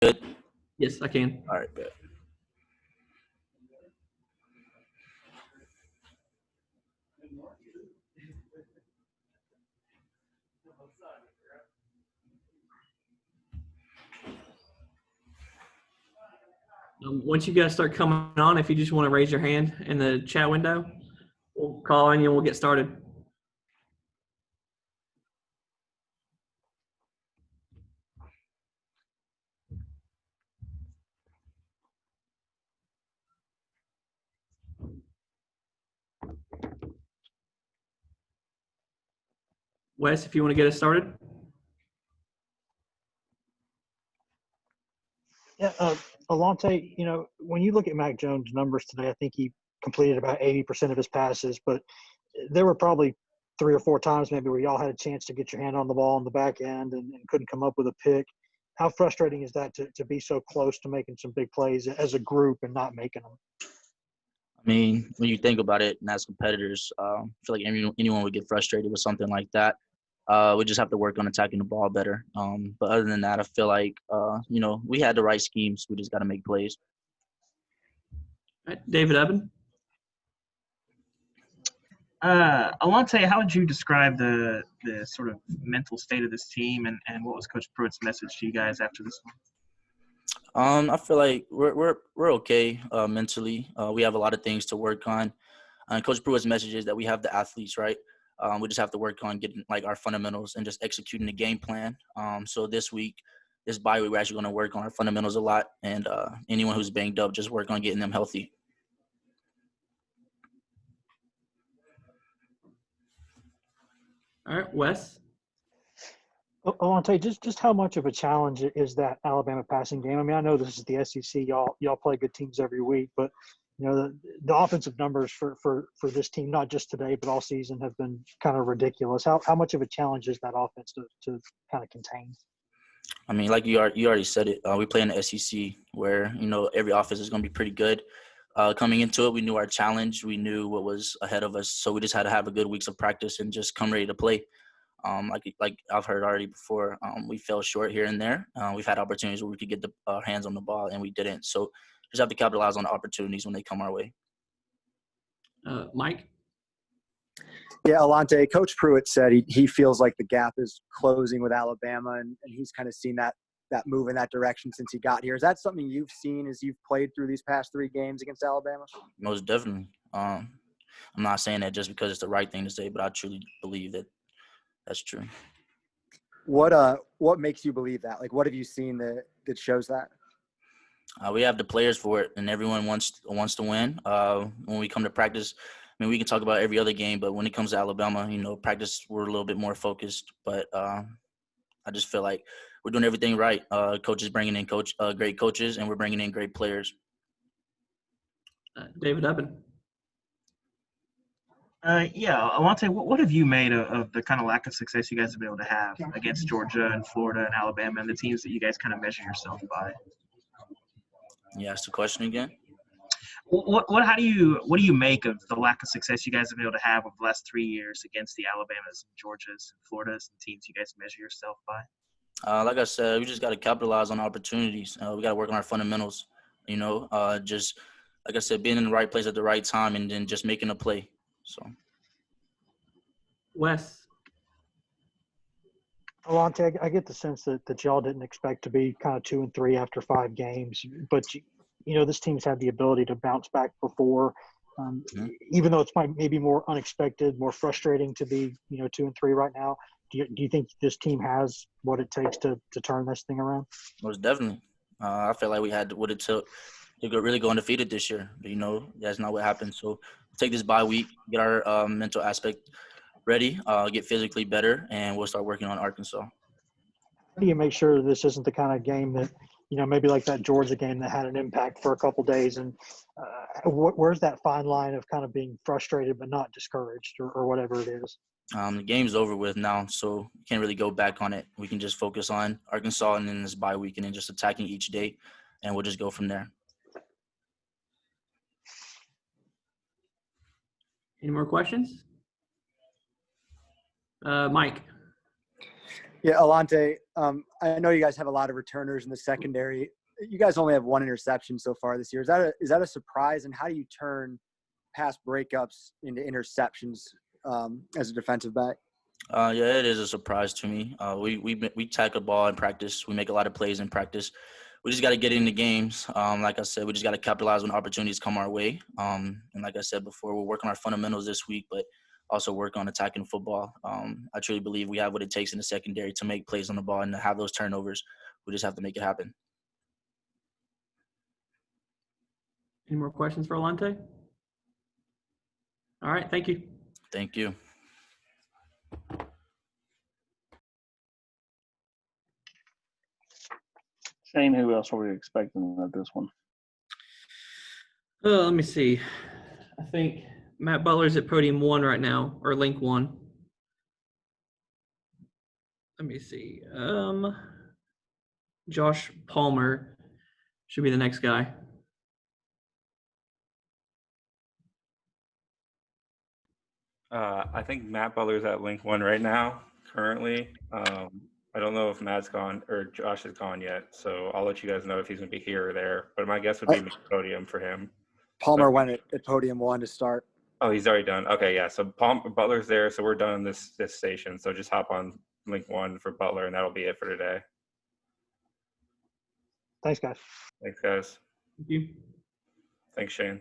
good? Yes, I can. All right, bet. Once you guys start coming on, if you just want to raise your hand in the chat window, we'll call on you and we'll get started. Wes, if you want to get us started. Yeah, Alontae, when you look at Mac Jones' numbers today, I think he completed about 80% of his passes, but there were probably 3 or 4 times maybe where y'all had a chance to get your hand on the ball on the back end and couldn't come up with a pick. How frustrating is that to be so close to making some big plays as a group and not making them? I mean, when you think about it, and as competitors, I feel like anyone would get frustrated with something like that. We just have to work on attacking the ball better. But other than that, I feel like, we had the right schemes. We just got to make plays. All right, David Evan. Alontae, how would you describe the sort of mental state of this team, and what was Coach Pruitt's message to you guys after this one? I feel like we're okay mentally. We have a lot of things to work on. Coach Pruitt's message is that we have the athletes, right? We just have to work on getting like our fundamentals and just executing the game plan. So this week, this bye week, we're actually going to work on our fundamentals a lot, and anyone who's banged up, just work on getting them healthy. All right, Wes. Alontae, just how much of a challenge is that Alabama passing game? I mean, I know this is the SEC. Y'all play good teams every week, but the offensive numbers for this team, not just today but all season, have been kind of ridiculous. How much of a challenge is that offense to kind of contain? I mean, like you already said it. We play in the SEC where every offense is going to be pretty good. Coming into it, we knew our challenge. We knew what was ahead of us, so we just had to have a good weeks of practice and just come ready to play. Like I've heard already before, we fell short here and there. We've had opportunities where we could get our hands on the ball, and we didn't. So just have to capitalize on the opportunities when they come our way. Mike? Yeah, Alontae, Coach Pruitt said he feels like the gap is closing with Alabama, and he's kind of seen that move in that direction since he got here. Is that something you've seen as you've played through these past 3 games against Alabama? Most definitely. I'm not saying that just because it's the right thing to say, but I truly believe that that's true. What makes you believe that? Like, what have you seen that shows that? We have the players for it, and everyone wants to win. When we come to practice, I mean, we can talk about every other game, but when it comes to Alabama, practice we're a little bit more focused. But I just feel like we're doing everything right. Coach is bringing in great coaches, and we're bringing in great players. David Evan. Alontae, what have you made of the kind of lack of success you guys have been able to have against Georgia and Florida and Alabama and the teams that you guys kind of measure yourself by? Yeah, ask the question again. What do you make of the lack of success you guys have been able to have over the last 3 years against the Alabamas, Georgias, and Floridas, and teams you guys measure yourself by? Like I said, we just got to capitalize on opportunities. We got to work on our fundamentals. Just like I said, being in the right place at the right time, and then just making a play. So, Wes. Alontae, I get the sense that y'all didn't expect to be kind of 2-3 after 5 games, but this team's had the ability to bounce back before. Even though it's maybe more unexpected, more frustrating to be 2-3 right now. Do you think this team has what it takes to turn this thing around? Most definitely. I feel like we had what it took to really go undefeated this year. But, that's not what happened. So take this bye week, get our mental aspect ready, get physically better, and we'll start working on Arkansas. How do you make sure this isn't the kind of game that, maybe like that Georgia game that had an impact for a couple days? And where's that fine line of kind of being frustrated but not discouraged or whatever it is? The game's over with now, so you can't really go back on it. We can just focus on Arkansas and then this bye week and then just attacking each day, and we'll just go from there. Any more questions? Mike. Yeah, Alontae, I know you guys have a lot of returners in the secondary. You guys only have one interception so far this year. Is that a surprise? And how do you turn pass breakups into interceptions as a defensive back? Yeah, it is a surprise to me. We tackle the ball in practice. We make a lot of plays in practice. We just got to get into games. Like I said, we just got to capitalize when opportunities come our way. And like I said before, we'll work on our fundamentals this week, but also work on attacking football. I truly believe we have what it takes in the secondary to make plays on the ball and to have those turnovers. We just have to make it happen. Any more questions for Alontae? All right, thank you. Thank you. Shane, who else are we expecting at this one? Let me see. I think Matt Butler's at podium 1 right now, or link 1. Let me see. Josh Palmer should be the next guy. I think Matt Butler's at link 1 right now, currently. I don't know if Matt's gone or Josh is gone yet, so I'll let you guys know if he's going to be here or there. But my guess would be podium for him. Palmer went at podium 1 to start. Oh, he's already done. Okay, yeah. So Butler's there, so we're done in this station. So just hop on link 1 for Butler, and that'll be it for today. Thanks, guys. Thanks, guys. Thank you. Thanks, Shane.